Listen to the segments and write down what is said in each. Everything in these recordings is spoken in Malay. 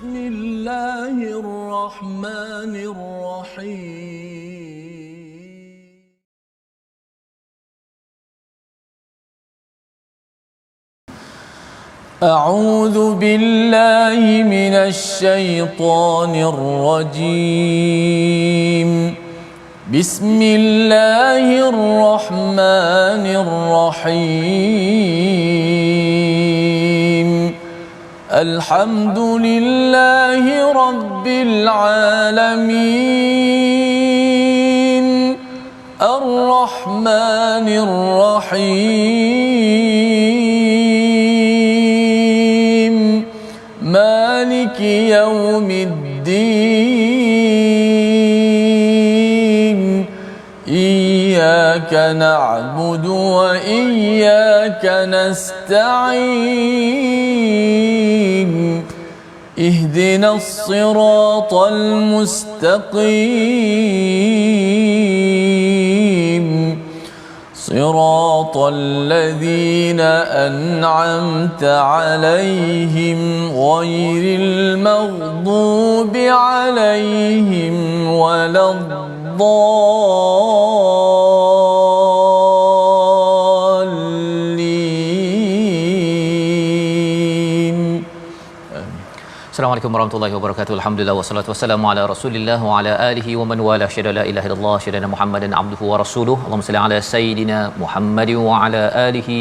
بسم الله الرحمن الرحيم أعوذ بالله من الشيطان الرجيم بسم الله الرحمن الرحيم الحمد لله رب العالمين الرحمن الرحيم مالك يوم الدين إياك نعبد وإياك نستعين اهدنا الصراط المستقيم صراط الذين أنعمت عليهم غير المغضوب عليهم ولا الضالين. Assalamualaikum warahmatullahi wabarakatuh. Alhamdulillah wassalatu wassalamu ala Rasulillah wa ala alihi wa man wala syada la ilaha illallah syada Muhammadan abduhu wa rasuluhu. Allahumma salli ala sayidina Muhammad wa ala alihi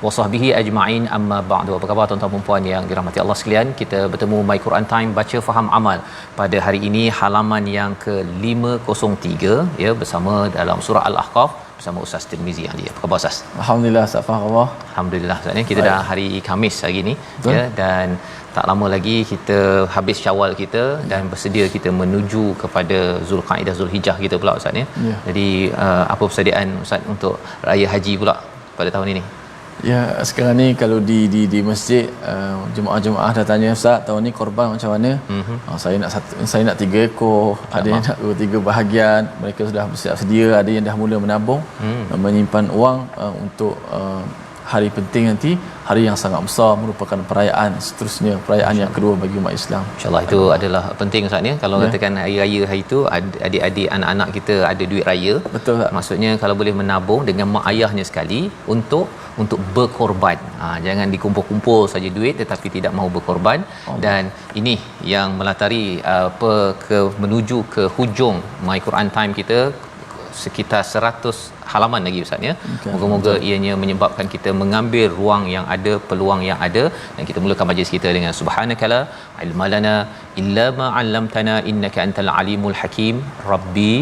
wa sahbihi ajma'in. Amma ba'du. Apa khabar tuan-tuan dan puan yang dirahmati Allah sekalian? Kita bertemu My Quran Time baca faham amal pada hari ini halaman yang ke-503 ya, bersama dalam surah Al-Ahqaf bersama Ustaz Tirmizi Ali. Apa khabar Ustaz? Alhamdulillah, Astagfirullah. Alhamdulillah Ustaz ni kita dah hari Khamis hari ni. Betul? Ya, dan tak lama lagi kita habis Syawal kita dan bersedia kita menuju kepada Zulqaidah Zulhijjah kita pula Ustaz ya. Jadi apa persediaan Ustaz untuk raya haji pula pada tahun ini? Ya, sekarang ni kalau di masjid jemaah-jemaah dah tanya, Ustaz, tahun ni korban macam mana? Saya nak 3 ekor, ada yang nak 2-3 bahagian. Mereka sudah bersiap sedia, ada yang dah mula menabung, menyimpan wang untuk hari penting nanti, hari yang sangat besar, merupakan perayaan seterusnya, perayaan yang kedua bagi umat Islam. InsyaAllah itu adalah penting Ustaz ya. Kalau katakan hari raya hari itu adik-adik anak-anak kita ada duit raya. Betul tak? Maksudnya kalau boleh menabung dengan mak ayahnya sekali untuk berkorban. Jangan dikumpul-kumpul saja duit tetapi tidak mahu berkorban. Dan ini yang melatari menuju ke hujung My Quran Time kita, sekitar 100 halaman lagi Ustaz ya. Moga-moga ianya menyebabkan kita mengambil ruang yang ada, peluang yang ada, dan kita mulakan majlis kita dengan subhanakala ilmalana illa ma 'allamtana innaka antal alimul hakim rabbi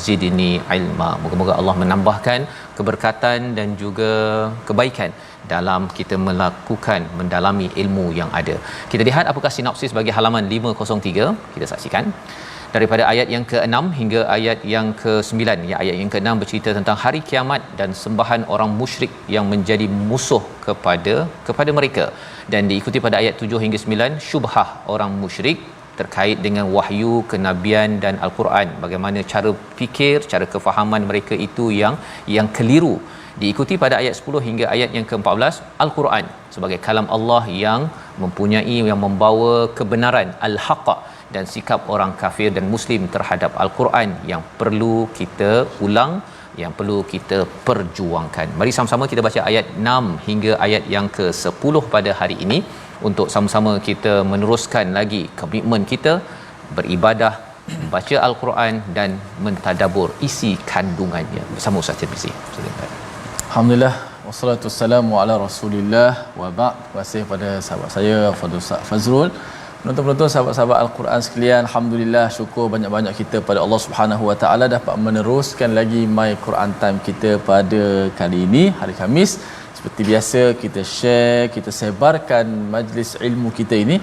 zidni ilma. Moga-moga Allah menambahkan keberkatan dan juga kebaikan dalam kita mendalami ilmu yang ada. Kita lihat apakah sinopsis bagi halaman 503. Kita saksikan daripada ayat yang ke-6 hingga ayat yang ke-9. Ya, ayat yang ke-6 bercerita tentang hari kiamat dan sembahan orang musyrik yang menjadi musuh kepada mereka, dan diikuti pada ayat 7 hingga 9 syubhah orang musyrik terkait dengan wahyu, kenabian dan al-Quran. Bagaimana cara fikir, cara kefahaman mereka itu yang keliru. Diikuti pada ayat 10 hingga ayat yang ke-14 al-Quran sebagai kalam Allah yang membawa kebenaran, al-haqq, dan sikap orang kafir dan muslim terhadap al-Quran yang perlu kita ulang, yang perlu kita perjuangkan. Mari sama-sama kita baca ayat 6 hingga ayat yang ke-10 pada hari ini untuk sama-sama kita meneruskan lagi komitmen kita beribadah, membaca al-Quran dan mentadabbur isi kandungannya bersama Ustaz Tirmizi. Alhamdulillah, wassalatu wassalamu ala Rasulillah wa ba'd. Terima kasih pada sahabat saya Fadil Ustaz Fazrul. Penonton-penonton, sahabat-sahabat Al-Quran sekalian, alhamdulillah, syukur banyak-banyak kita pada Allah Subhanahu Wa Taala dapat meneruskan lagi My Quran Time kita pada kali ini, hari Khamis. Seperti biasa kita share, kita sebarkan majlis ilmu kita ini,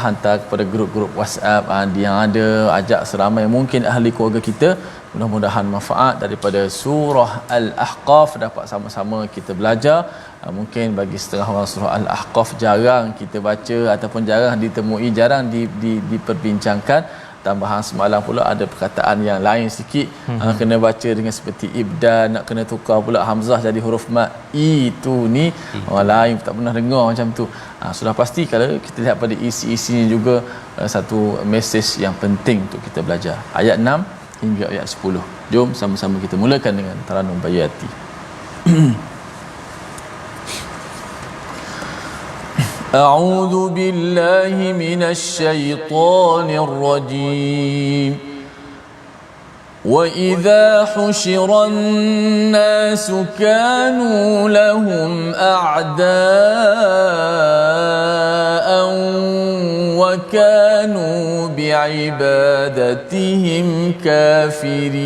hantar kepada grup-grup WhatsApp yang ada, ajak seramai mungkin ahli keluarga kita. Mudah-mudahan manfaat daripada surah Al-Ahqaf, dapat sama-sama kita belajar. Mungkin bagi setengah orang surah Al-Ahqaf jarang kita baca ataupun jarang ditemui, jarang diperbincangkan. tambahan semalam pula ada perkataan yang lain sikit, kena baca dengan seperti ibdal, nak kena tukar pula hamzah jadi huruf mat. Itu ni orang lain tak pernah dengar macam tu. Sudah pasti kalau kita lihat pada isi-isinya juga satu mesej yang penting untuk kita belajar. Ayat 6 hingga ayat 10. Jom sama-sama kita mulakan dengan Taranum Bayati. أعوذ بالله من الشيطان الرجيم وإذا حشر الناس كانوا لهم أعداء وكانوا بعبادتهم كافرين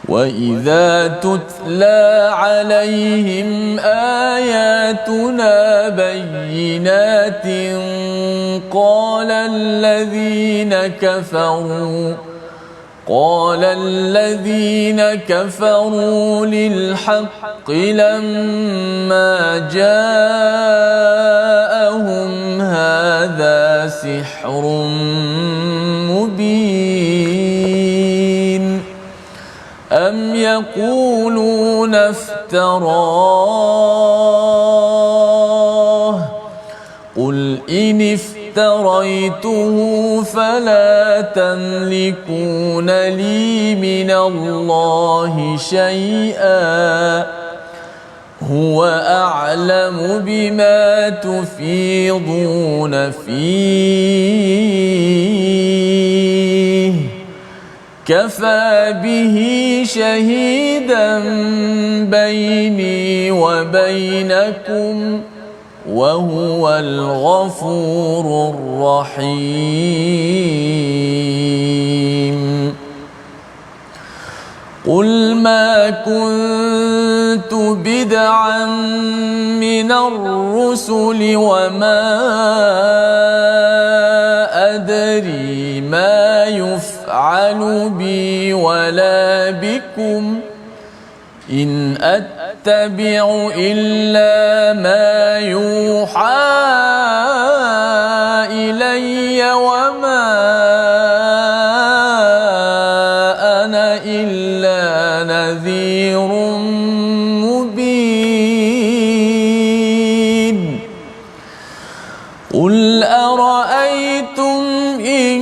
وَإِذَا تُتْلَى عَلَيْهِمْ آيَاتُنَا بَيِّنَاتٍ قَالَ الَّذِينَ كَفَرُوا لِلْحَقِّ لَمَّا جَاءَهُمْ هَذَا سِحْرٌ مُبِينٌ أَمْ يَقُولُونَ افْتَرَاهُ قُلْ إِنِ افْتَرَيْتُهُ فَلَا تَمْلِكُونَ لِي مِنَ اللَّهِ شَيْئًا هُوَ أَعْلَمُ بِمَا تُفِيضُونَ فِيهِ كَفَى بِهِ شَهِيدًا بَيْنِي وَبَيْنَكُمْ وَهُوَ الْغَفُورُ الرَّحِيمُ قُلْ مَا كُنْتُ بِدْعًا مِنَ الرُّسُلِ وَمَا أَدْرِي مَا يُفْعَلُ بِي وَلَا بِكُمْ إِنْ أَتَّبِعُ إِلَّا مَا يُوحَى إِلَيَّ وَمَا أَنَا إِلَّا نَذِيرٌ مُبِينٌ قُلْ أَرَأَيْتُمْ إِنْ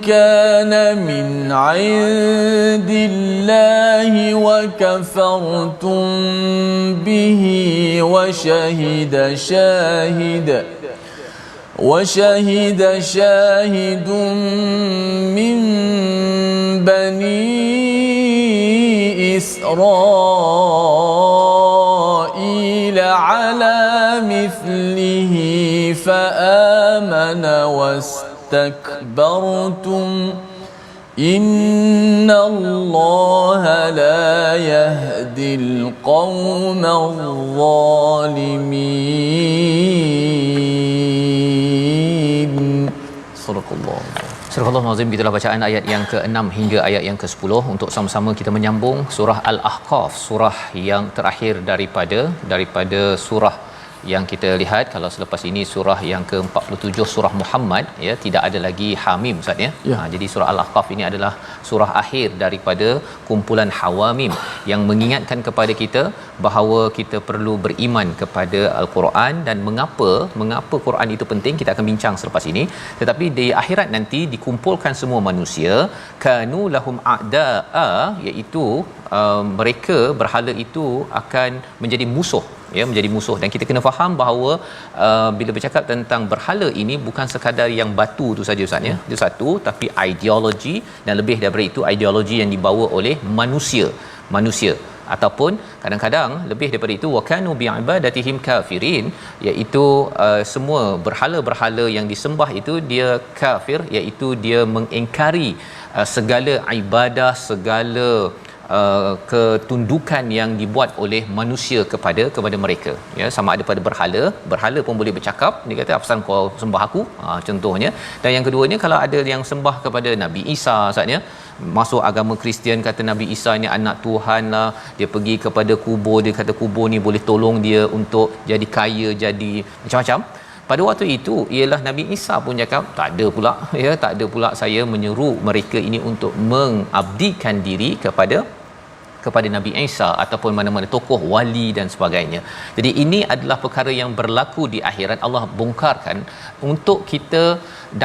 كَانَ مِنْ عِنْدِ اللَّهِ وَكَفَرْتُمْ بِهِ وشهد شاهد من بني إسرائيل على مثله فآمن واستكبرتم إن الله لا يهدي القوم الظالمين. صدق الله. Surah Al-Azim, itulah bacaan ayat yang ke-6 hingga ayat yang ke-10 untuk sama-sama kita menyambung surah Al-Ahqaf, surah yang terakhir daripada surah yang kita lihat. Kalau selepas ini surah yang ke-47 surah Muhammad, ya, tidak ada lagi Hamim, Ustaz, ya. Jadi surah Al-Ahqaf ini adalah surah akhir daripada kumpulan Hawamim yang mengingatkan kepada kita bahawa kita perlu beriman kepada Al-Quran dan mengapa Quran itu penting, kita akan bincang selepas ini. Tetapi di akhirat nanti dikumpulkan semua manusia, kanu lahum a'da'a, iaitu mereka berhala itu akan menjadi musuh, ya, menjadi musuh. Dan kita kena faham bahawa bila bercakap tentang berhala ini bukan sekadar yang batu tu saja, Ustaz, ya. Itu satu, tapi ideologi, dan lebih daripada itu ideologi yang dibawa oleh manusia ataupun kadang-kadang lebih daripada itu wakanu bi'ibadatihim kafirin, iaitu semua berhala-berhala yang disembah itu dia kafir, iaitu dia mengingkari segala ibadah, segala ketundukan yang dibuat oleh manusia kepada mereka, ya. Sama ada pada berhala pun boleh bercakap, dia kata apasal kau sembah aku, contohnya. Dan yang keduanya, kalau ada yang sembah kepada Nabi Isa, saatnya masuk agama Kristian, kata Nabi Isa ni anak Tuhan lah, dia pergi kepada kubur, dia kata kubur ni boleh tolong dia untuk jadi kaya, jadi macam-macam. Pada waktu itu ialah Nabi Isa pun cakap tak ada pula, ya, tak ada pula saya menyeru mereka ini untuk mengabdikan diri kepada Nabi Isa ataupun mana-mana tokoh wali dan sebagainya. Jadi ini adalah perkara yang berlaku di akhirat. Allah bongkarkan untuk kita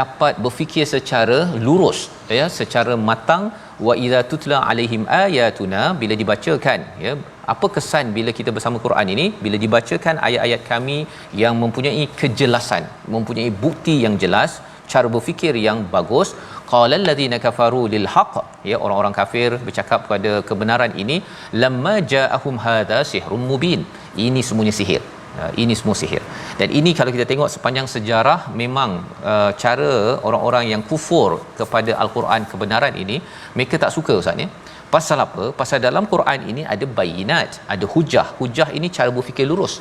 dapat berfikir secara lurus, ya, secara matang. Wa idza tutla alaihim ayatuna, bila dibacakan, ya, apa kesan bila kita bersama Quran ini? Bila dibacakan ayat-ayat kami yang mempunyai kejelasan, mempunyai bukti yang jelas, cara berfikir yang bagus, qala allazina kafaru lil haqq, ya, orang-orang kafir bercakap kepada kebenaran ini, lamma ja'ahum hadza sihrun mubin, ini semuanya sihir. Ini semua sihir. Dan ini kalau kita tengok sepanjang sejarah, memang cara orang-orang yang kufur kepada al-Quran kebenaran ini, mereka tak suka, ustaz, ya. Pasal apa? Pasal dalam Quran ini ada bayinat, ada hujah. Hujah ini cara berfikir lurus,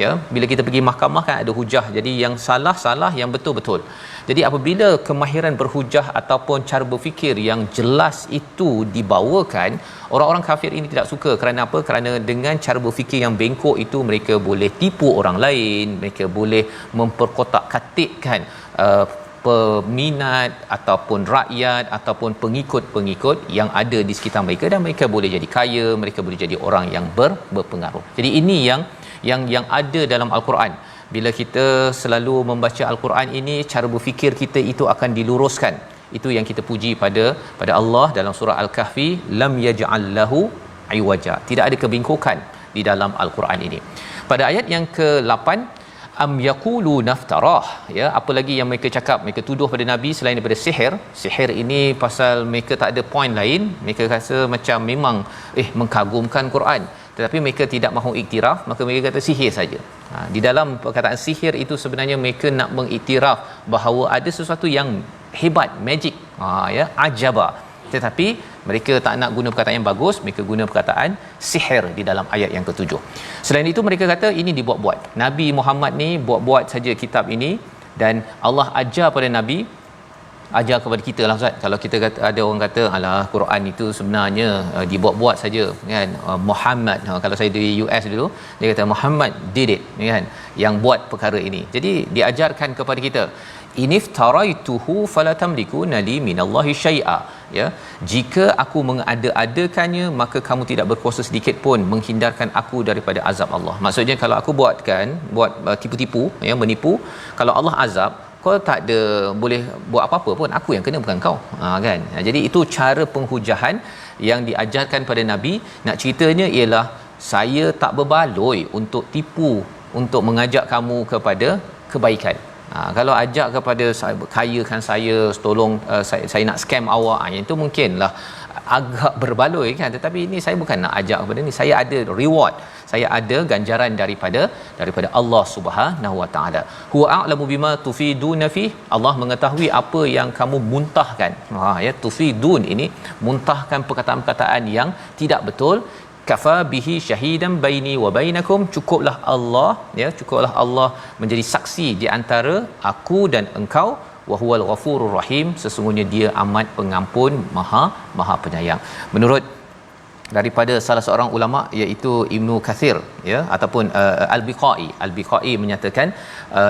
ya. Bila kita pergi mahkamah kan ada hujah, jadi yang salah, yang betul. Jadi apabila kemahiran berhujah ataupun cara berfikir yang jelas itu dibawakan, orang-orang kafir ini tidak suka. Kerana apa? Kerana dengan cara berfikir yang bengkok itu, mereka boleh tipu orang lain, mereka boleh memperkotak-katikkan peminat ataupun rakyat ataupun pengikut-pengikut yang ada di sekitar mereka, dan mereka boleh jadi kaya, mereka boleh jadi orang yang berpengaruh. Jadi ini yang ada dalam al-Quran. Bila kita selalu membaca al-Quran ini, cara berfikir kita itu akan diluruskan. Itu yang kita puji pada Allah dalam surah Al-Kahfi, lam yaj'al lahu iwaja, tidak ada kebengkokan di dalam al-Quran ini. Pada ayat yang ke-8, am yaqulu naftarah, ya, apa lagi yang mereka cakap, mereka tuduh pada nabi selain daripada sihir ini, pasal mereka tak ada point lain, mereka rasa macam memang mengkagumkan Quran, tetapi mereka tidak mahu iktiraf, maka mereka kata sihir saja. Di dalam perkataan sihir itu sebenarnya mereka nak mengiktiraf bahawa ada sesuatu yang hebat, magic, ya, ajaba, tetapi mereka tak nak guna perkataan yang bagus, mereka guna perkataan sihir di dalam ayat yang ke-7. Selain itu mereka kata ini dibuat-buat. Nabi Muhammad ni buat-buat saja kitab ini, dan Allah ajar pada nabi, ajar kepada kita lah, Ustaz. Kalau kita kata, ada orang kata alah Quran itu sebenarnya dibuat-buat saja, kan, Muhammad, kalau saya di US dulu, dia kata Muhammad did it, kan, yang buat perkara ini. Jadi diajarkan kepada kita, iniftaraituhu fala tamlikuna li minallahi syai'a, ya, jika aku mengada-adakannya, maka kamu tidak berkuasa sedikit pun menghindarkan aku daripada azab Allah. Maksudnya kalau aku buat tipu-tipu, ya, menipu, kalau Allah azab, kau tak ada boleh buat apa-apa pun, aku yang kena, bukan kau, kan. Jadi itu cara penghujahan yang diajarkan pada nabi. Nak ceritanya ialah saya tak berbaloi untuk tipu, untuk mengajak kamu kepada kebaikan. Kalau ajak kepada kayakan saya, tolong saya nak scam awak, yang itu mungkinlah agak berbaloi, kan. Tetapi ini saya bukan nak ajak kepada ni, saya ada reward, saya ada ganjaran daripada Allah Subhanahu Wa Taala. Huwa a'lamu bima tufiduna fi, Allah mengetahui apa yang kamu muntahkan. Ya, tufidun ini muntahkan perkataan-perkataan yang tidak betul. Kafa bihi syahidan baini wa bainakum, cukuplah Allah, ya, cukuplah Allah menjadi saksi di antara aku dan engkau. Wa huwal ghafurur rahim, sesungguhnya dia amat pengampun, maha penyayang. Menurut daripada salah seorang ulama, iaitu Ibnu Kathir, ya, ataupun Al-Biqai menyatakan,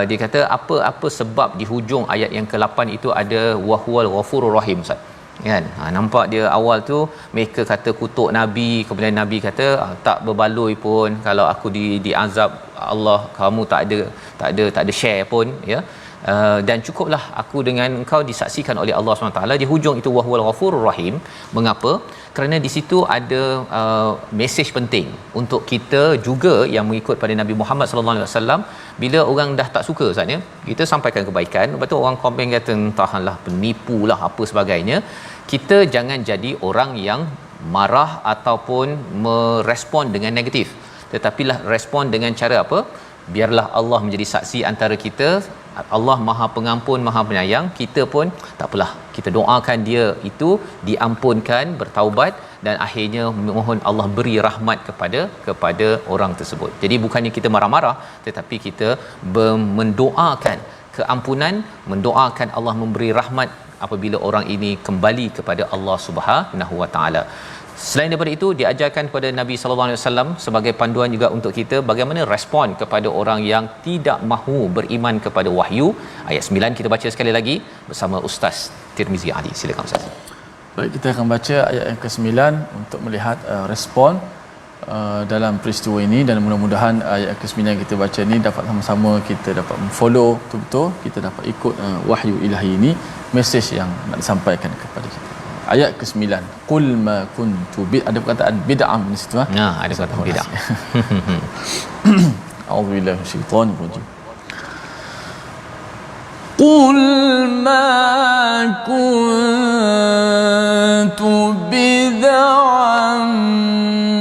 dia kata apa sebab di hujung ayat yang ke-8 itu ada wa huwal ghafurur rahim, Ustaz, kan. Nampak dia awal tu mereka kata kutuk nabi, kemudian nabi kata tak berbaloi pun kalau aku diazab Allah, kamu tak ada share pun, ya. Dan cukuplah aku dengan engkau disaksikan oleh Allah SWT. Di hujung itu wahwal ghafurur rahim. Mengapa? Kerana di situ ada mesej penting untuk kita juga yang mengikut pada Nabi Muhammad sallallahu alaihi wasallam. Bila orang dah tak suka, Ustaz, ya, kita sampaikan kebaikan, lepas tu orang komen kata entahlah penipulah apa sebagainya, kita jangan jadi orang yang marah ataupun merespon dengan negatif, tetapilah respon dengan cara apa? Biarlah Allah menjadi saksi antara kita. Allah Maha Pengampun, Maha Penyayang. Kita pun tak apalah, kita doakan dia itu diampunkan, bertaubat, dan akhirnya mohon Allah beri rahmat kepada orang tersebut. Jadi bukannya kita marah-marah, tetapi kita mendoakan keampunan, mendoakan Allah memberi rahmat apabila orang ini kembali kepada Allah Subhanahu Wa Taala. Selain daripada itu, diajarkan kepada Nabi sallallahu alaihi wasallam sebagai panduan juga untuk kita bagaimana respon kepada orang yang tidak mahu beriman kepada wahyu. Ayat 9 kita baca sekali lagi bersama Ustaz Tirmizi Ali. Silakan Ustaz. Baik, kita akan baca ayat yang ke-9 untuk melihat respon dalam peristiwa ini, dan mudah-mudahan ayat ke-9 yang kita baca ni dapat sama-sama kita dapat follow betul-betul, kita dapat ikut wahyu ilahi ini, mesej yang nak disampaikan kepada kita. Ayat ke-9, qul ma kuntu ada perkataan bid'ah di situ Ada perkataan bid'ah. A'udzubillahi minasyaitonir rajim. قل ما كنت بدعا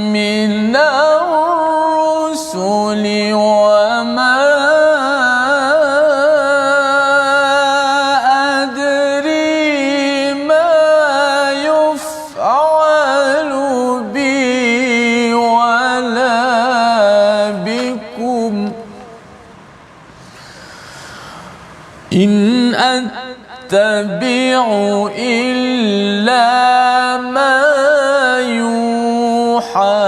من الرسل وما أدري ما يفعل بي ولا بكم إن أتبع إلا ما يوحى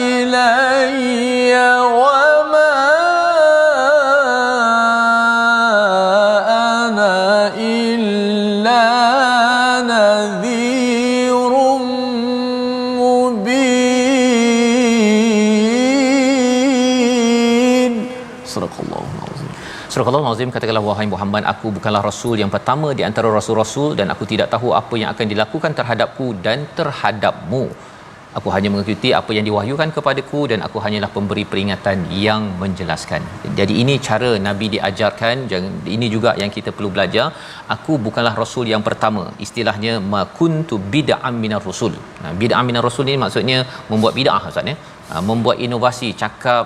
إلي وما أنا إلا نذير مبين. Surah Al-Azim, katakanlah wahai Muhammad, aku bukanlah rasul yang pertama di antara rasul-rasul, dan aku tidak tahu apa yang akan dilakukan terhadapku dan terhadapmu. Aku hanya mengikuti apa yang diwahyukan kepadaku, dan aku hanyalah pemberi peringatan yang menjelaskan. Jadi ini cara Nabi diajarkan, ini juga yang kita perlu belajar. Aku bukanlah rasul yang pertama. Istilahnya ma kuntu bid'an minar rusul. Bid'an minar rusul ni maksudnya membuat bid'ah Ustaz ya. Membuat inovasi, cakap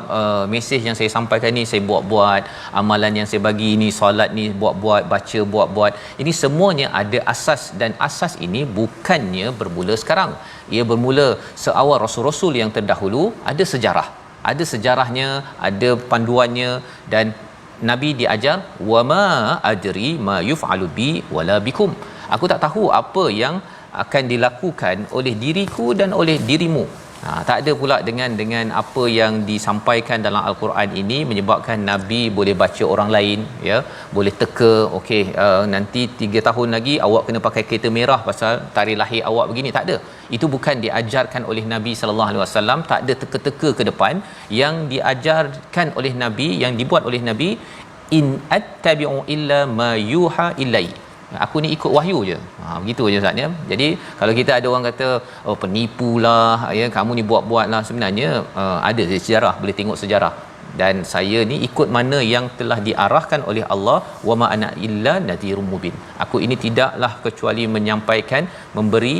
mesej yang saya sampaikan ni saya buat-buat, amalan yang saya bagi ni, solat ni buat-buat, baca buat-buat. Ini semuanya ada asas, dan asas ini bukannya bermula sekarang. Ia bermula seawal rasul-rasul yang terdahulu. Ada sejarah, ada sejarahnya, ada panduannya, dan Nabi diajar wama adri ma yuf'alu bi wala bikum. Aku tak tahu apa yang akan dilakukan oleh diriku dan oleh dirimu. Tak ada pula dengan apa yang disampaikan dalam al-Quran ini menyebabkan Nabi boleh baca orang lain ya, boleh teka okey nanti 3 tahun lagi awak kena pakai kereta merah pasal tarikh lahir awak begini. Tak ada. Itu bukan diajarkan oleh Nabi sallallahu alaihi wasallam. Tak ada teka-teka ke depan. Yang diajarkan oleh Nabi, yang dibuat oleh Nabi, in attabi'u illa ma yuha ilai. Aku ni ikut wahyu je. Begitu je Ustaz ya. Jadi kalau kita ada orang kata oh penipulah ya, kamu ni buat-buatlah, sebenarnya ada sejarah, boleh tengok sejarah. Dan saya ni ikut mana yang telah diarahkan oleh Allah, wama ana illa nadhirum mubin. Aku ini tidaklah kecuali menyampaikan, memberi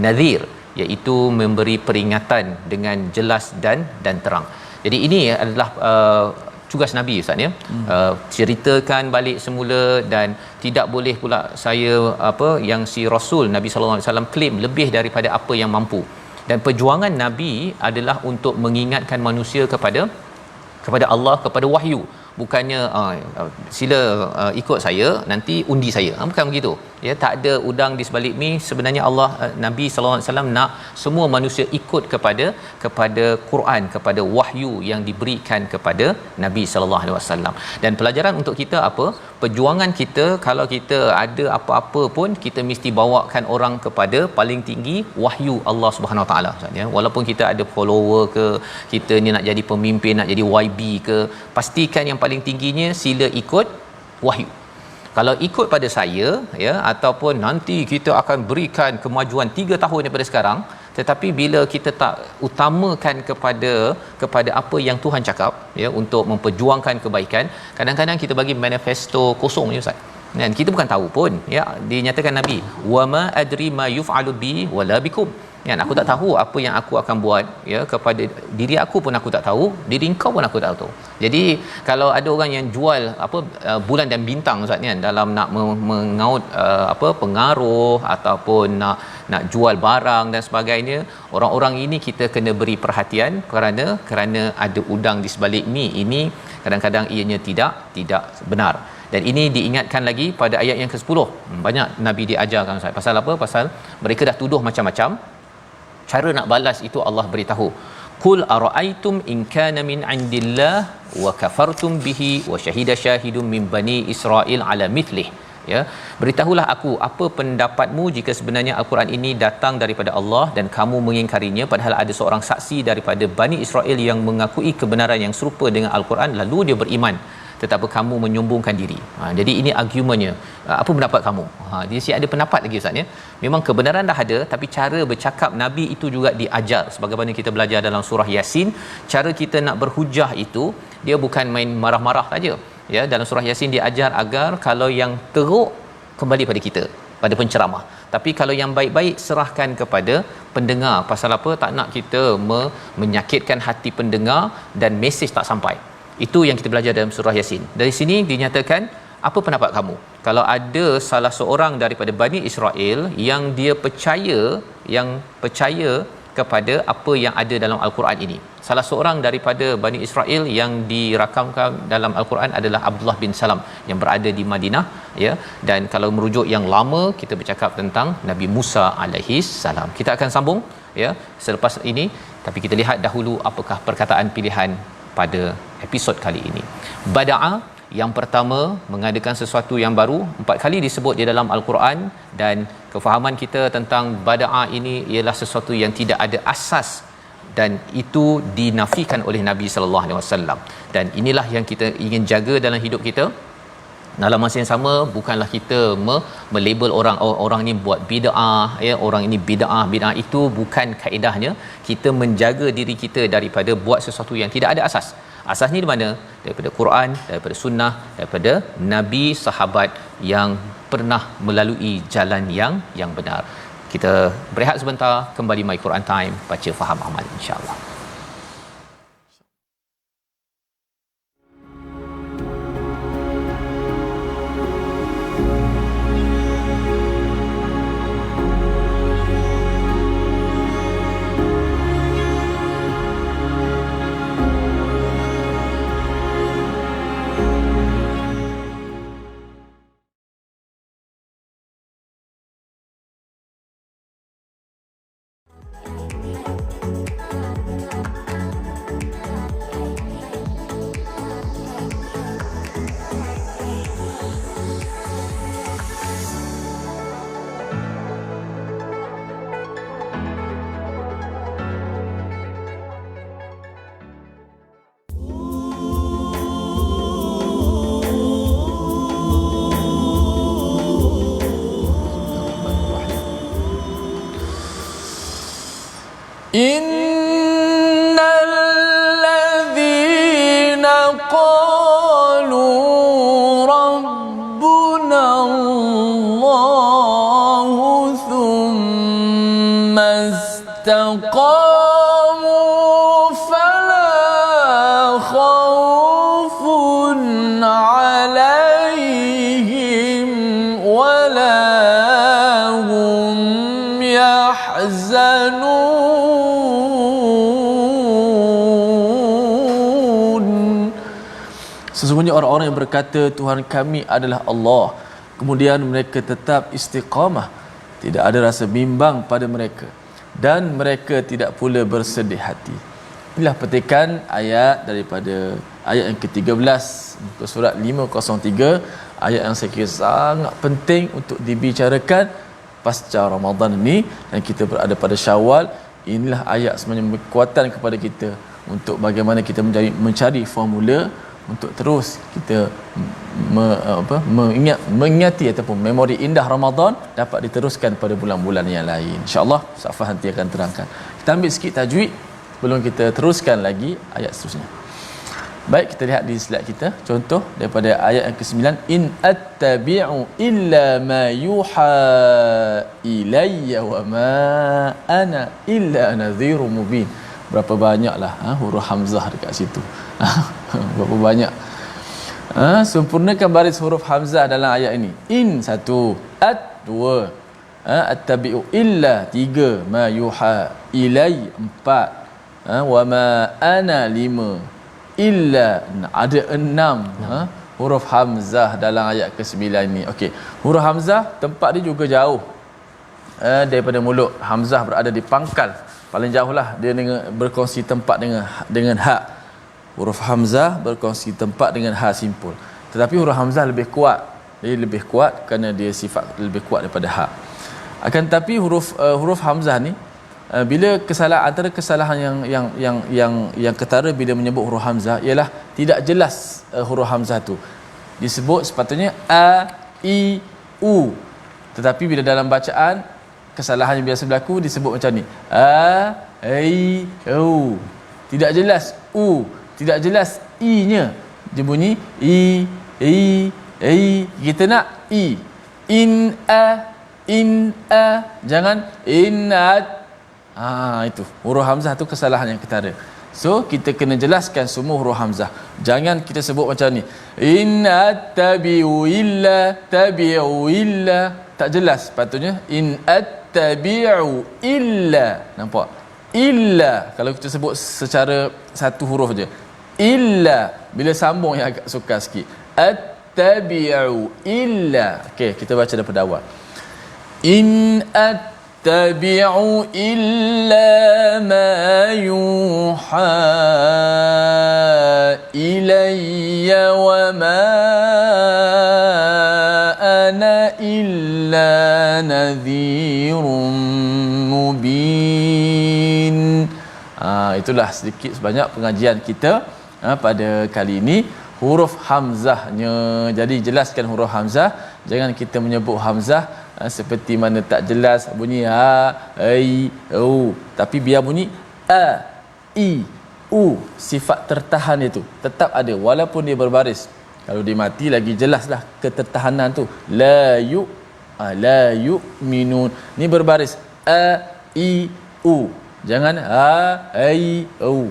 nadhir, iaitu memberi peringatan dengan jelas dan terang. Jadi ini adalah tugas Nabi Ustaz ya. Ceritakan balik semula, dan tidak boleh pula saya yang si Rasul Nabi sallallahu alaihi wasallam claim lebih daripada apa yang mampu. Dan perjuangan Nabi adalah untuk mengingatkan manusia kepada Allah, kepada wahyu. Bukannya sila ikut saya, nanti undi saya. Bukan begitu. Ya, tak ada udang di sebalik mi. Sebenarnya Allah, Nabi sallallahu alaihi wasallam nak semua manusia ikut kepada Quran, kepada wahyu yang diberikan kepada Nabi sallallahu alaihi wasallam. Dan pelajaran untuk kita apa? Perjuangan kita, kalau kita ada apa-apa pun, kita mesti bawakan orang kepada paling tinggi, wahyu Allah Subhanahu Wa Taala. Walaupun kita ada follower ke, kita ni nak jadi pemimpin, nak jadi YB ke, pastikan yang paling tingginya sila ikut wahyu. Kalau ikut pada saya ya, ataupun nanti kita akan berikan kemajuan 3 tahun daripada sekarang, tetapi bila kita tak utamakan kepada apa yang Tuhan cakap ya, untuk memperjuangkan kebaikan, kadang-kadang kita bagi manifesto kosong je Ustaz. Dan kita bukan tahu pun ya, dinyatakan Nabi wama adri ma yuf'alu bi wala bikum. Kan, aku tak tahu apa yang aku akan buat ya, kepada diri aku pun aku tak tahu, diri engkau pun aku tak tahu. Jadi kalau ada orang yang jual bulan dan bintang Ustaz ni, dalam nak mengaut pengaruh ataupun nak jual barang dan sebagainya, orang-orang ini kita kena beri perhatian, kerana ada udang di sebalik mi ini, kadang-kadang ianya tidak benar. Dan ini diingatkan lagi pada ayat yang ke-10. Banyak nabi diajarkan Ustaz. Pasal apa? Pasal mereka dah tuduh macam-macam. Cara nak balas itu Allah beritahu, qul araaitum in kana min indillah wa kafartum bihi wa shahida syahidun min bani Israil ala mithlih. Ya, beritahulah aku apa pendapatmu jika sebenarnya al-Quran ini datang daripada Allah dan kamu mengingkarinya, padahal ada seorang saksi daripada Bani Israel yang mengakui kebenaran yang serupa dengan al-Quran lalu dia beriman, tetapi kamu menyombongkan diri. Jadi ini argumennya. Apa pendapat kamu? Dia si ada pendapat lagi Ustaz ya. Memang kebenaran dah ada, tapi cara bercakap Nabi itu juga diajar. Sebagaimana kita belajar dalam surah Yasin, cara kita nak berhujah itu dia bukan main marah-marah saja. Ya, dalam surah Yasin dia ajar agar kalau yang teruk kembali pada kita, pada penceramah. Tapi kalau yang baik-baik serahkan kepada pendengar. Pasal apa? Tak nak kita menyakitkan hati pendengar dan mesej tak sampai. Itu yang kita belajar dalam surah Yasin. Dari sini dinyatakan, apa pendapat kamu? Kalau ada salah seorang daripada Bani Israel yang dia percaya kepada apa yang ada dalam al-Quran ini. Salah seorang daripada Bani Israel yang dirakamkan dalam al-Quran adalah Abdullah bin Salam yang berada di Madinah, ya. Dan kalau merujuk yang lama, kita bercakap tentang Nabi Musa alaihi salam. Kita akan sambung ya selepas ini, tapi kita lihat dahulu apakah perkataan pilihan pada episod kali ini. Bada'a, yang pertama, mengadakan sesuatu yang baru, 4 kali disebut di dalam al-Quran, dan kefahaman kita tentang bada'a ini ialah sesuatu yang tidak ada asas, dan itu dinafikan oleh Nabi sallallahu alaihi wasallam. Dan inilah yang kita ingin jaga dalam hidup kita. Dalam masa yang sama, bukanlah kita melabel orang ni buat bid'ah ya, orang ini bid'ah itu bukan kaedahnya. Kita menjaga diri kita daripada buat sesuatu yang tidak ada asas. Asasnya di mana? Daripada Quran, daripada sunnah, daripada nabi, sahabat yang pernah melalui jalan yang benar. Kita berehat sebentar, kembali My Quran Time, baca faham amal insya-Allah. إن الذين قالوا ربنا الله ثم استقاموا فلا خوف عليهم ولا هم يحزنون. Sesungguhnya orang-orang yang berkata Tuhan kami adalah Allah, kemudian mereka tetap istiqamah, tidak ada rasa bimbang pada mereka dan mereka tidak pula bersedih hati. Inilah petikan ayat daripada ayat yang ke-13 muka surat 503, ayat yang saya kira sangat penting untuk dibicarakan pasca Ramadan ini, dan kita berada pada Syawal. Inilah ayat sebenarnya kekuatan kepada kita untuk bagaimana kita mencari formula untuk terus kita mengingati ataupun memori indah Ramadan dapat diteruskan pada bulan-bulan yang lain. InsyaAllah Safah nanti akan terangkan. Kita ambil sikit tajwid sebelum kita teruskan lagi ayat seterusnya. Baik, kita lihat di slide kita contoh daripada ayat yang ke-9, in attabi'u illa ma yuha ilayya wa ma ana illa nadhirun mubin. Berapa banyaklah huruf hamzah dekat situ. Berapa banyak. Sempurnakan baris huruf hamzah dalam ayat ini. In 1, at 2, attabi'u illa 3, ma yuha ilay 4, wa ma ana 5, illa ada 6, huruf hamzah dalam ayat ke-9 ni. Okey, huruf hamzah tempat dia juga jauh daripada mulut. Hamzah berada di pangkal, paling jauhlah dia dengan berkongsi tempat dengan ha. Huruf hamzah berkongsi tempat dengan ha simpul. Tetapi huruf hamzah lebih kuat. Dia lebih kuat kerana dia sifat lebih kuat daripada ha. Akan tetapi huruf hamzah ni bila antara kesalahan yang ketara bila menyebut huruf hamzah ialah tidak jelas huruf hamzah tu. Disebut sepatutnya a, i, u. Tetapi bila dalam bacaan kesalahan yang biasa berlaku disebut macam ni. A, i, u. Tidak jelas u, tidak jelas i-nya. Dia bunyi i. Kita nak i. In a. Jangan in-at. Itu huruf hamzah tu kesalahan yang ketara. So kita kena jelaskan semua huruf hamzah. Jangan kita sebut macam ni. In attabi'u illa. Tak jelas. Patutnya in attabi'u illa. Nampak? Illa. Kalau kita sebut secara satu huruf je. Illa. Bila sambung yang agak sukar sikit. Attabi'u illa. Okey, kita baca daripada awal. In attabi'u illa ma yuha ilayya wa ma ana illa nadhirun mubin. Itulah sedikit sebanyak pengajian kita pada kali ini. Huruf hamzahnya. Jadi jelaskan huruf hamzah. Jangan kita menyebut hamzah seperti mana tak jelas bunyi ha, ai, u. Tapi biar bunyi a, i, u. Sifat tertahan itu tetap ada walaupun dia berbaris. Kalau dia mati lagi jelaslah ketertahanan tu. La yu'minun. Ni berbaris a, i, u. Jangan ha, ai, u.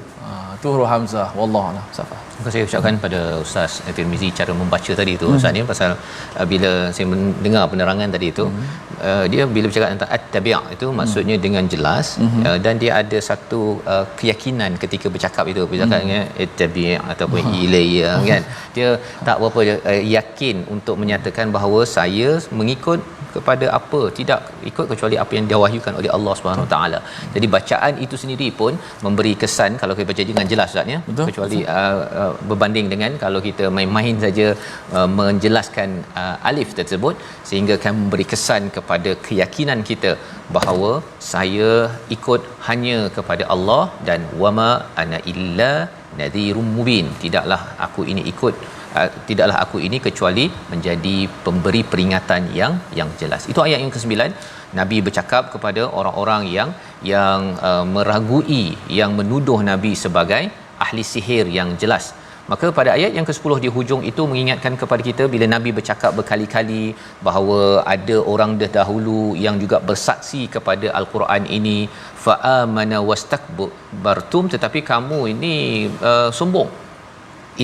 Tu huruf hamzah. Wallahu a'lam. Safa. Terima kasih ucapkan pada Ustaz Tirmizi cara membaca tadi tu Ustaz ni, pasal bila saya mendengar penerangan tadi tu dia bila bercakap tentang at-tabi' itu maksudnya dengan jelas dan dia ada satu keyakinan ketika bercakap itu bercakap dengan at-tabi' ataupun ilayya kan, dia tak berapa yakin untuk menyatakan bahawa saya mengikut kepada apa, tidak ikut kecuali apa yang diwahyukan oleh Allah Subhanahu Wa Taala. Jadi bacaan itu sendiri pun memberi kesan kalau kita baca dengan jelas Ustaz ya, kecuali berbanding dengan kalau kita main-main saja menjelaskan alif tersebut, sehingga akan memberi kesan kepada keyakinan kita bahawa saya ikut hanya kepada Allah dan wama ana illa nadhirum mubin, tidaklah aku ini kecuali menjadi pemberi peringatan yang jelas. Itu ayat yang ke-9. Nabi bercakap kepada orang-orang yang meragui, yang menuduh Nabi sebagai ahli sihir yang jelas. Maka pada ayat yang ke-10 di hujung itu mengingatkan kepada kita bila Nabi bercakap berkali-kali bahawa ada orang dahulu yang juga bersaksi kepada al-Quran ini, fa amana wastakbartum, tetapi kamu ini sombong.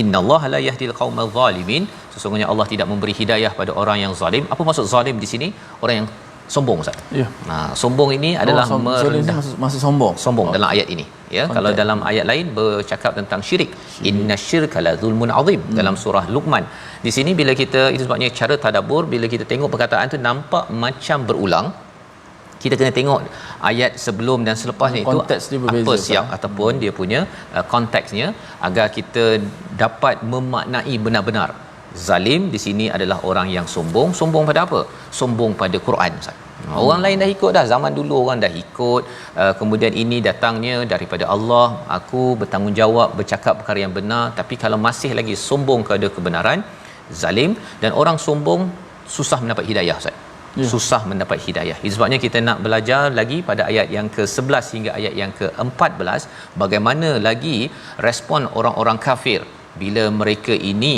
Innallaha la yahdil qaumal zalimin, sesungguhnya Allah tidak memberi hidayah pada orang yang zalim. Apa maksud zalim di sini? Orang yang sombong Ustaz. Ya. Sombong ini adalah merendah. Maksud sombong dalam ayat ini ya. Kalau dalam ayat lain bercakap tentang syirik. Innasyirka la zulmun azim dalam surah Luqman. Di sini bila kita, itu sebabnya cara tadabbur, bila kita tengok perkataan tu nampak macam berulang, kita kena tengok ayat sebelum dan selepasnya itu apa siap ataupun dia punya konteksnya, agar kita dapat memaknai benar-benar. Zalim di sini adalah orang yang sombong. Sombong pada apa? Sombong pada Quran Ustaz. Orang lain dah ikut dah, zaman dulu orang dah ikut, kemudian ini datangnya daripada Allah, aku bertanggungjawab bercakap perkara yang benar, tapi kalau masih lagi sombong kepada kebenaran, zalim. Dan orang sombong susah mendapat hidayah Ustaz. Susah mendapat hidayah. Itu sebabnya kita nak belajar lagi pada ayat yang ke-11 hingga ayat yang ke-14 bagaimana lagi respon orang-orang kafir bila mereka ini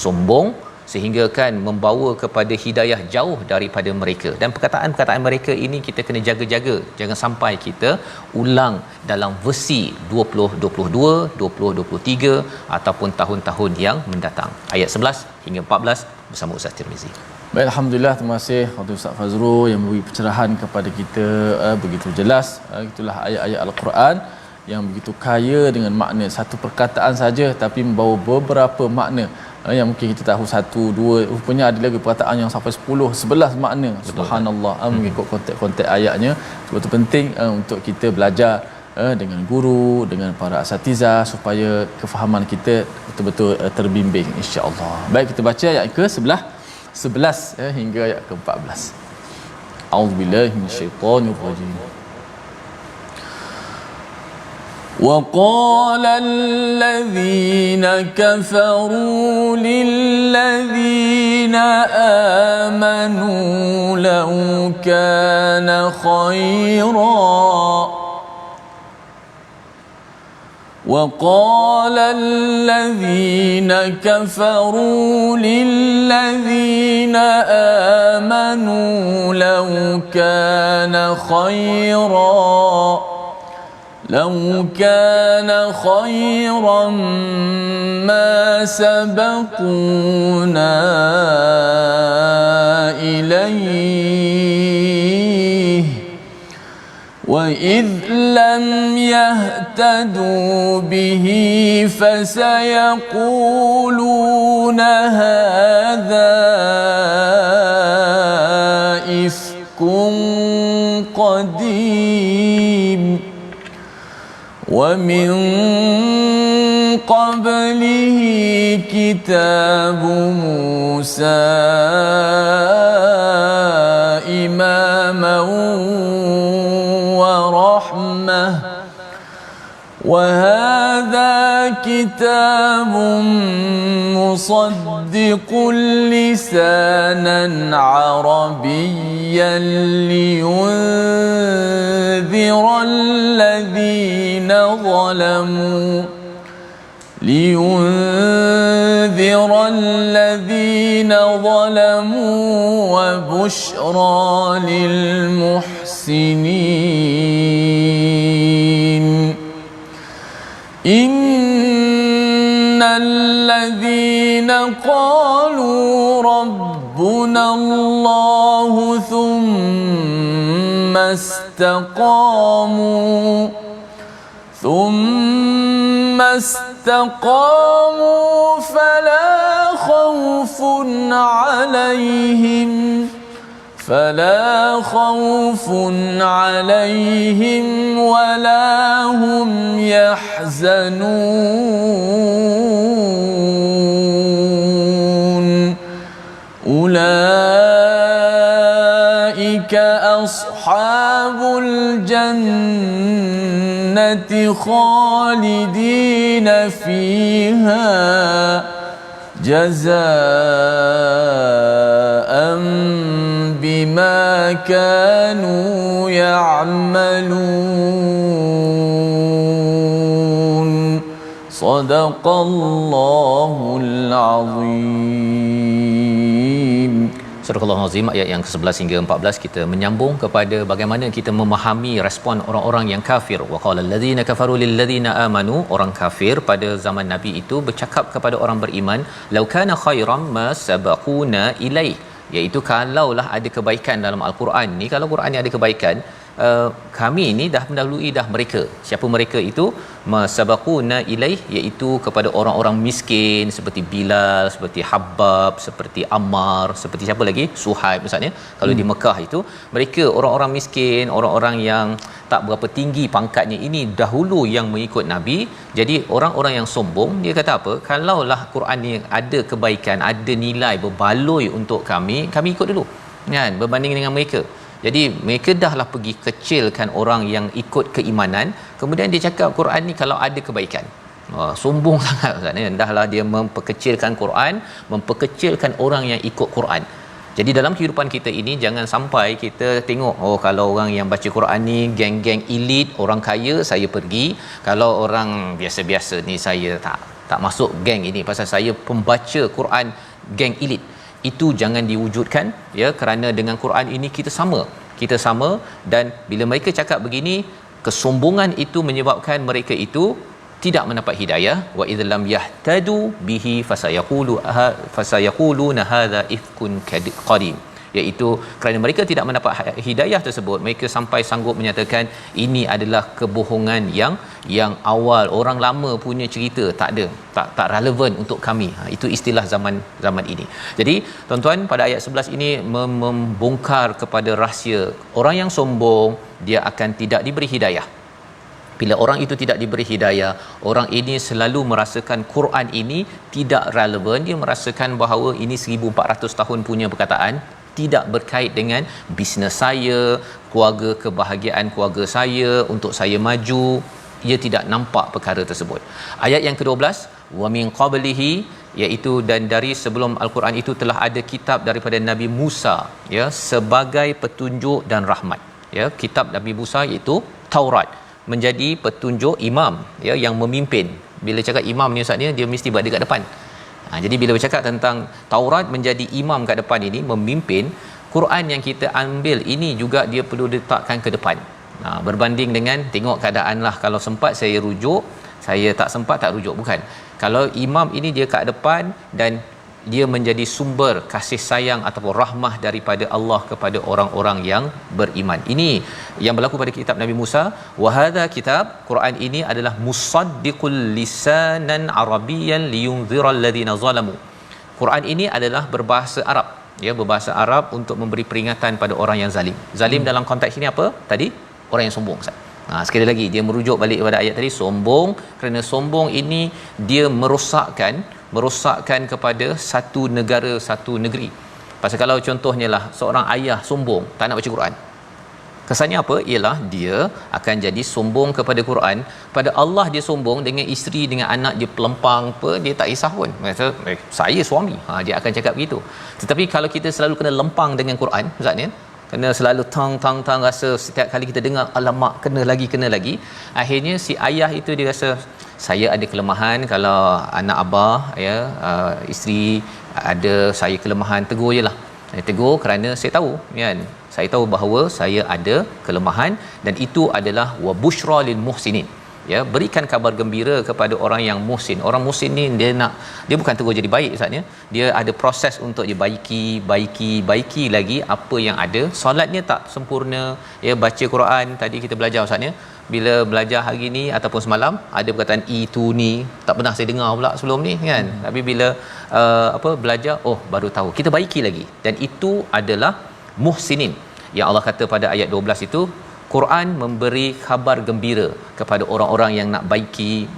sombong sehingga kan membawa kepada hidayah jauh daripada mereka. Dan perkataan-perkataan mereka ini kita kena jaga-jaga, jangan sampai kita ulang dalam versi 2022, 2023 ataupun tahun-tahun yang mendatang. Ayat 11 hingga 14 bersama Ustaz Tirmizi. Baik, alhamdulillah, terima kasih kepada Ustaz Fazrul yang memberi pencerahan kepada kita begitu jelas. Itulah ayat-ayat Al-Quran yang begitu kaya dengan makna. Satu perkataan saja tapi membawa beberapa makna yang mungkin kita tahu satu dua, rupanya ada lagi perkataan yang sampai 10 11 makna. Subhanallah, mengikut konteks ayatnya. Sebab itu penting untuk kita belajar dengan guru, dengan para asatizah, supaya kefahaman kita betul-betul terbimbing, insya-Allah. Baik, kita baca ayat ke-11 hingga ayat ke-14. A'udzubillahi minasyaitonirrajim. وقال الذين كفروا للذين آمنوا لو كان خيرا وقال الذين كفروا للذين آمنوا لو كان خيرا ما سبقونا إليه وإذ لم يهتدوا به فسيقولون هذا إفك قديم ومن قبله كتاب موسى إماما ورحمة وهذا كتاب مصدق لسانا عربيا لينذر الذين ظلموا وبشرى للمحسنين إن الذين قالوا ربنا الله ثم استقاموا فلا خوف عليهم ولا هم يحزنون أولئك أصحاب الجنة خالدين فيها جزاء بما كانوا يعملون صدق الله العظيم. Surah Al-Azim ayat yang ke-11 hingga 14 kita menyambung kepada bagaimana kita memahami respon orang-orang yang kafir. Wa qala allazina kafaru lil ladzina amanu, orang kafir pada zaman Nabi itu bercakap kepada orang beriman, law kana khairam ma sabaquna ilaih, iaitu kalaulah ada kebaikan dalam al-Quran ni, kalau Quran ni ada kebaikan, kami ni dah mendahului dah mereka. Siapa mereka itu? Masabaquna ilaih, iaitu kepada orang-orang miskin seperti Bilal, seperti Habbab, seperti Ammar, seperti siapa lagi? Suhaib misalnya. Kalau di Mekah itu mereka orang-orang miskin, orang-orang yang tak berapa tinggi pangkatnya, ini dahulu yang mengikut Nabi. Jadi orang-orang yang sombong, dia kata apa? Kalaulah Quran ni ada kebaikan, ada nilai berbaloi untuk kami ikut dulu. Kan? Berbanding dengan mereka. Jadi mereka dahlah pergi kecilkan orang yang ikut keimanan, kemudian dia cakap Quran ni kalau ada kebaikan. Sombong sangat Ustaz ni. Dahlah dia memperkecilkan Quran, memperkecilkan orang yang ikut Quran. Jadi dalam kehidupan kita ini jangan sampai kita tengok kalau orang yang baca Quran ni geng-geng elit, orang kaya, saya pergi. Kalau orang biasa-biasa ni saya tak masuk geng ini pasal saya pembaca Quran geng elit. Itu jangan diwujudkan ya, kerana dengan Quran ini kita sama, dan bila mereka cakap begini, kesombongan itu menyebabkan mereka itu tidak mendapat hidayah. Wa idzlam yahtadu bihi fasayaquluna hadza ifkun qadim, iaitu kerana mereka tidak mendapat hidayah tersebut, mereka sampai sanggup menyatakan ini adalah kebohongan yang awal, orang lama punya cerita, tak relevan untuk kami. Itu istilah zaman ini. Jadi tuan-tuan, pada ayat 11 ini membongkar kepada rahsia orang yang sombong, dia akan tidak diberi hidayah. Bila orang itu tidak diberi hidayah, orang ini selalu merasakan Quran ini tidak relevan. Dia merasakan bahawa ini 1400 tahun punya perkataan, tidak berkait dengan bisnes saya, keluarga, kebahagiaan keluarga saya, untuk saya maju. Ia tidak nampak perkara tersebut. Ayat yang ke-12, wa min qablihi, iaitu dan dari sebelum al-Quran itu telah ada kitab daripada Nabi Musa, ya, sebagai petunjuk dan rahmat. Ya, kitab Nabi Musa iaitu Taurat, menjadi petunjuk imam, ya, yang memimpin. Bila cakap imam ni ustaz ni, dia mesti berada kat depan. Jadi bila bercakap tentang Taurat menjadi imam kat depan ini, memimpin, Quran yang kita ambil ini juga dia perlu diletakkan ke depan. Berbanding dengan tengok keadaan lah, kalau sempat saya rujuk, saya tak sempat tak rujuk, bukan. Kalau imam ini dia kat depan dan dia menjadi sumber kasih sayang ataupun rahmah daripada Allah kepada orang-orang yang beriman. Ini yang berlaku pada kitab Nabi Musa. Wa hadha kitab, Quran ini adalah musaddiqul lisanan arabiyyan liyunziral ladina zalamu. Quran ini adalah berbahasa Arab, ya, berbahasa Arab untuk memberi peringatan pada orang yang zalim. Zalim dalam konteks ini apa? Tadi orang yang sombong, Ustaz. Sekali lagi dia merujuk balik kepada ayat tadi, sombong, kerana sombong ini dia merosakkan kepada satu negara, satu negeri. Pasal kalau contohnya lah seorang ayah sombong tak nak baca Quran, kesannya apa? Ialah dia akan jadi sombong kepada Quran. Pada Allah dia sombong, dengan isteri, dengan anak dia pelempang apa, dia tak kisah pun. Kata, saya suami. Dia akan cakap begitu. Tetapi kalau kita selalu kena lempang dengan Quran, Ustaz ni, kena selalu tang rasa setiap kali kita dengar, alamak, kena lagi, akhirnya si ayah itu dia rasa, saya ada kelemahan, kalau anak abah, ya, isteri ada saya kelemahan, tegur je lah. Saya tegur kerana saya tahu, kan, saya tahu bahawa saya ada kelemahan, dan itu adalah wa busyra lil muhsinin, ya, berikan kabar gembira kepada orang yang muhsin. Orang muhsin ni dia bukan tegur jadi baik, Ustaz, ya. Dia ada proses untuk dia baiki lagi apa yang ada. Solatnya tak sempurna, ya, baca Quran tadi kita belajar, Ustaz, ya. Bila belajar hari ni ataupun semalam, ada perkataan itu ni tak pernah saya dengar pula sebelum ni, kan. Tapi bila belajar, baru tahu. Kita baiki lagi, dan itu adalah muhsinin yang Allah kata pada ayat 12 itu. Quran memberi khabar gembira kepada orang-orang yang nak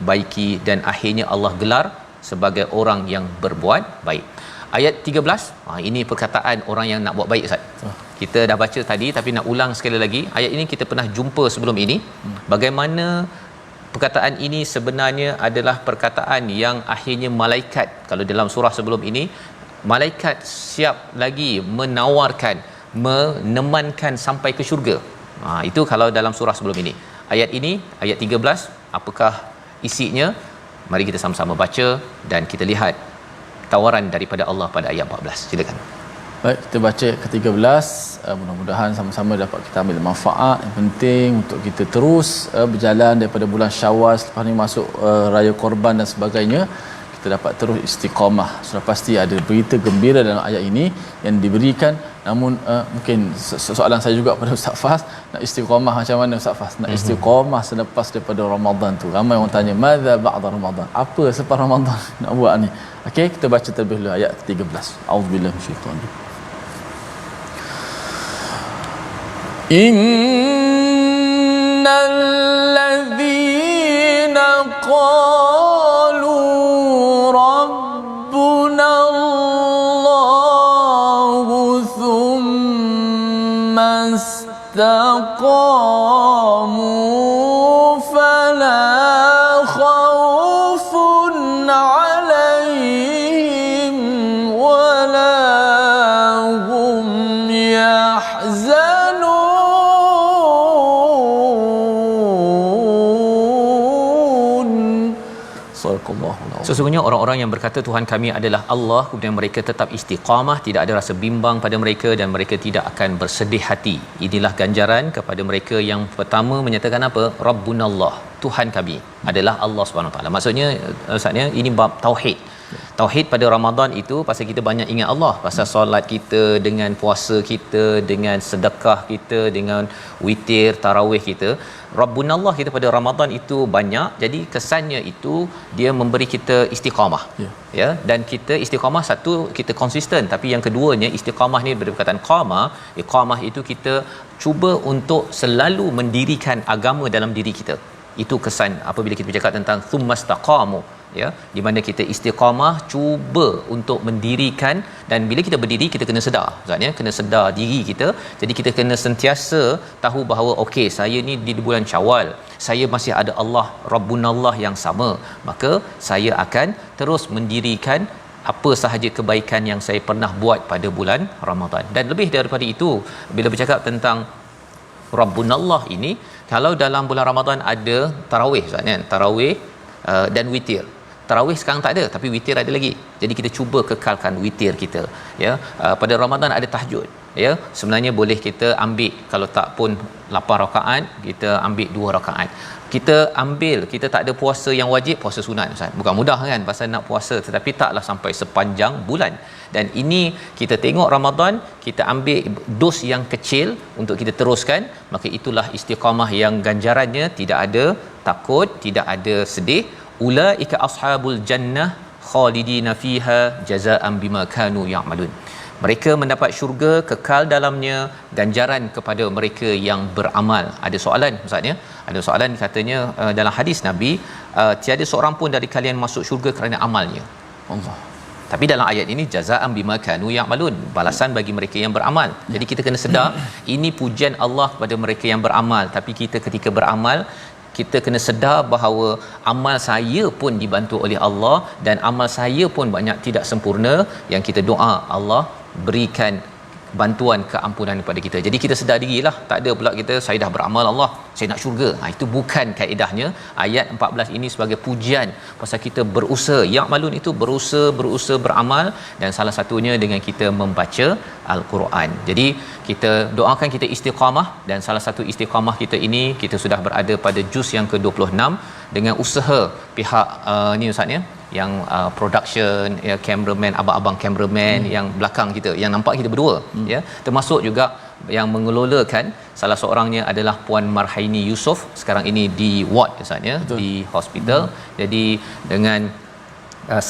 baiki, dan akhirnya Allah gelar sebagai orang yang berbuat baik. Ayat 13, ini perkataan orang yang nak buat baik, Ustaz. Kita dah baca tadi tapi nak ulang sekali lagi. Ayat ini kita pernah jumpa sebelum ini. Bagaimana perkataan ini sebenarnya adalah perkataan yang akhirnya malaikat, kalau dalam surah sebelum ini, malaikat siap lagi menawarkan, menemankan sampai ke syurga. Itu kalau dalam surah sebelum ini. Ayat ini, ayat 13, apakah isinya? Mari kita sama-sama baca dan kita lihat tawaran daripada Allah pada ayat 14. Silakan. Baik, kita baca ke-13. Mudah-mudahan sama-sama dapat kita ambil manfaat. Yang penting untuk kita terus berjalan daripada bulan Syawal, selepas ni masuk Raya Korban dan sebagainya, kita dapat terus istiqamah. Sudah pasti ada berita gembira dalam ayat ini yang diberikan. Namun mungkin soalan saya juga pada Ustaz Fas, nak istiqamah macam mana Ustaz Fas? Nak istiqamah selepas daripada Ramadan tu. Ramai orang tanya, madza ba'da Ramadan? Apa selepas Ramadan nak buat ni? Okey, kita baca terlebih dahulu ayat 13. A'udzubillahi minasyaitanir rajim. Innal ladzina qalu rabbuna Allahu thumma istaqamu fala khawfun 'alaihim wala hum yahzanun. Sesungguhnya orang-orang yang berkata Tuhan kami adalah Allah, kemudian mereka tetap istiqamah, tidak ada rasa bimbang pada mereka dan mereka tidak akan bersedih hati. Inilah ganjaran kepada mereka yang pertama menyatakan apa? Rabbunallah, Tuhan kami adalah Allah Subhanahu Wa Taala. Maksudnya, Ustaznya, ini bab tauhid. Tauhid pada Ramadan itu pasal kita banyak ingat Allah, pasal solat kita, dengan puasa kita, dengan sedekah kita, dengan witir, tarawih kita. Rabbunallah kita pada Ramadan itu banyak. Jadi kesannya itu dia memberi kita istiqamah. Ya, dan kita istiqamah, satu kita konsisten, tapi yang keduanya istiqamah ni dari perkataan qama. Iqamah itu kita cuba untuk selalu mendirikan agama dalam diri kita. Itu kesan apabila kita bercakap tentang thummastaqamu, ya, di mana kita istiqamah cuba untuk mendirikan. Dan bila kita berdiri kita kena sedar, maksudnya kena sedar diri kita. Jadi kita kena sentiasa tahu bahawa okey, saya ni di bulan Syawal, saya masih ada Allah Rabbunallah yang sama, maka saya akan terus mendirikan apa sahaja kebaikan yang saya pernah buat pada bulan Ramadan. Dan lebih daripada itu, bila bercakap tentang Rabbunallah ini, kalau dalam bulan Ramadan ada tarawih, maksudnya tarawih dan witir. Tarawih sekarang tak ada, tapi witir ada lagi. Jadi kita cuba kekalkan witir kita, ya. Pada Ramadan ada tahajud, ya. Sebenarnya boleh kita ambil, kalau tak pun 8 rakaat, kita ambil 2 rakaat. Kita ambil, kita tak ada puasa yang wajib, puasa sunat, Ustaz. Bukan mudah kan pasal nak puasa, tetapi taklah sampai sepanjang bulan. Dan ini kita tengok Ramadan, kita ambil dos yang kecil untuk kita teruskan, maka itulah istiqamah yang ganjarannya tidak ada takut, tidak ada sedih. Ulaika ashabul jannah khalidina fiha jazaa'an bima kanu ya'malun. Mereka mendapat syurga, kekal dalamnya, ganjaran kepada mereka yang beramal. Ada soalan, Ustaz, ya? Ada soalan, katanya dalam hadis Nabi, tiada seorang pun dari kalian masuk syurga kerana amalnya. Allah. Tapi dalam ayat ini jazaa'an bima kanu ya'malun, balasan bagi mereka yang beramal. Jadi kita kena sedar ini pujian Allah kepada mereka yang beramal. Tapi kita ketika beramal, kita kena sedar bahawa amal saya pun dibantu oleh Allah, dan amal saya pun banyak tidak sempurna. Yang kita doa, Allah berikan bantuan keampunan kepada kita. Jadi kita sedar dirilah, tak ada pula kita saya dah beramal Allah, saya nak syurga. Itu bukan kaedahnya. Ayat 14 ini sebagai pujian pasal kita berusaha. Ya'malun itu berusaha beramal, dan salah satunya dengan kita membaca Al-Quran. Jadi kita doakan kita istiqamah, dan salah satu istiqamah kita ini, kita sudah berada pada juz yang ke-26 dengan usaha pihak ni, Ustaz, ya, yang production, ya, cameraman, abang-abang cameraman yang belakang kita, yang nampak kita berdua, ya, termasuk juga yang mengelolakan, salah seorangnya adalah Puan Marhaini Yusof, sekarang ini di ward, Ustaz, ya, di hospital. Jadi dengan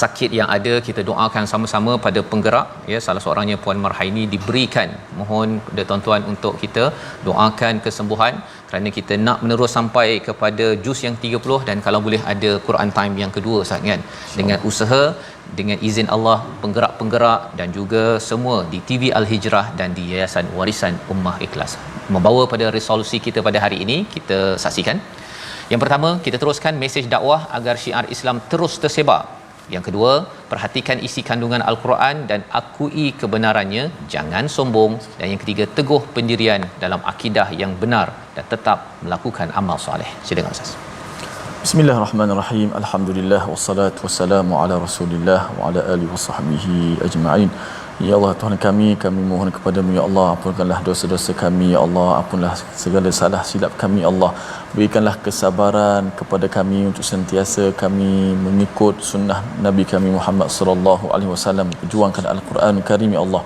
sakit yang ada, kita doakan sama-sama pada penggerak, ya, salah seorangnya Puan Marhaini diberikan, mohon kepada tuan-tuan untuk kita doakan kesembuhan, kerana kita nak menerus sampai kepada juz yang 30, dan kalau boleh ada Quran time yang kedua, Ustaz, kan, dengan usaha, dengan izin Allah, penggerak-penggerak dan juga semua di TV Al-Hijrah dan di Yayasan Warisan Ummah Ikhlas. Membawa pada resolusi kita pada hari ini, kita saksikan. Yang pertama, kita teruskan mesej dakwah agar syiar Islam terus tersebar. Yang kedua, perhatikan isi kandungan Al-Quran dan akui kebenarannya, jangan sombong. Dan yang ketiga, teguh pendirian dalam akidah yang benar dan tetap melakukan amal soleh. Silakan, Ustaz. Bismillahirrahmanirrahim. Alhamdulillah wassalatu wassalamu ala Rasulillah wa ala alihi wasahbihi ajma'in. Ya Allah, Tuhan kami mohon kepada-Mu, ya Allah, ampunkanlah dosa-dosa kami, ya Allah, ampunlah segala salah silap kami, ya Allah. Berikanlah kesabaran kepada kami untuk sentiasa kami mengikut sunnah Nabi kami Muhammad sallallahu alaihi wasallam, perjuangkan Al-Quran Karim, ya Allah.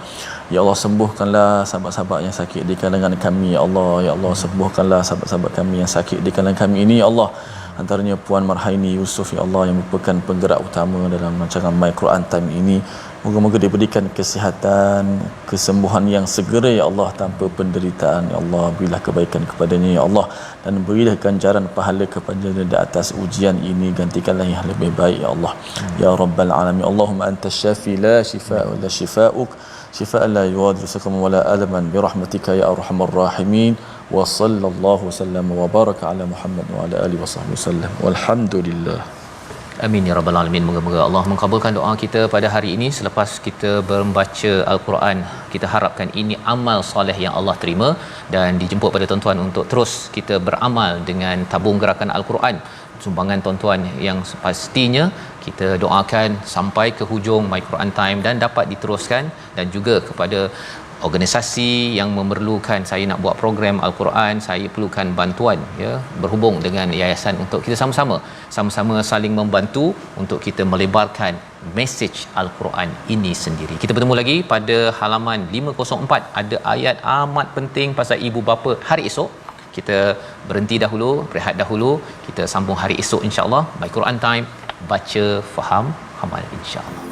Ya Allah, sembuhkanlah sahabat-sahabat yang sakit di kalangan kami, ya Allah. Ya Allah, sembuhkanlah sahabat-sahabat kami yang sakit di kalangan kami ini, ya Allah. Antaranya Puan Marhaini Yusof, ya Allah, yang merupakan penggerak utama dalam rancangan My Quran Time ini. Moga-moga diberikan kesihatan, kesembuhan yang segera, ya Allah, tanpa penderitaan, ya Allah. Berilah kebaikan kepadanya, ya Allah, dan berilah ganjaran pahala kepadanya di atas ujian ini. Gantikanlah yang lebih baik, ya Allah. Ya Rabbal Alamin. Allahumma anta syafi la shifaa illa shifaa'uk, shifaan la yughadiru saqaman wala alaman, birahmatika ya arhamar rahimin. Wa sallallahu wasallam wa baraka ala Muhammad wa ala alihi wasahbihi wasallam. Walhamdulillah. Amin ya rabbal alamin. Moga-moga Allah mengabulkan doa kita pada hari ini. Selepas kita membaca Al-Quran, kita harapkan ini amal soleh yang Allah terima, dan dijemput pada tuan-tuan untuk terus kita beramal dengan tabung gerakan Al-Quran. Sumbangan tuan-tuan yang pastinya kita doakan sampai ke hujung My Quran Time dan dapat diteruskan, dan juga kepada organisasi yang memerlukan saya nak buat program Al-Quran, saya perlukan bantuan, ya, berhubung dengan yayasan untuk kita sama-sama saling membantu untuk kita melebarkan mesej Al-Quran ini sendiri. Kita bertemu lagi pada halaman 504, ada ayat amat penting pasal ibu bapa hari esok. Kita berhenti dahulu, rehat dahulu, kita sambung hari esok insya-Allah. By Quran Time, baca, faham, amal insya-Allah.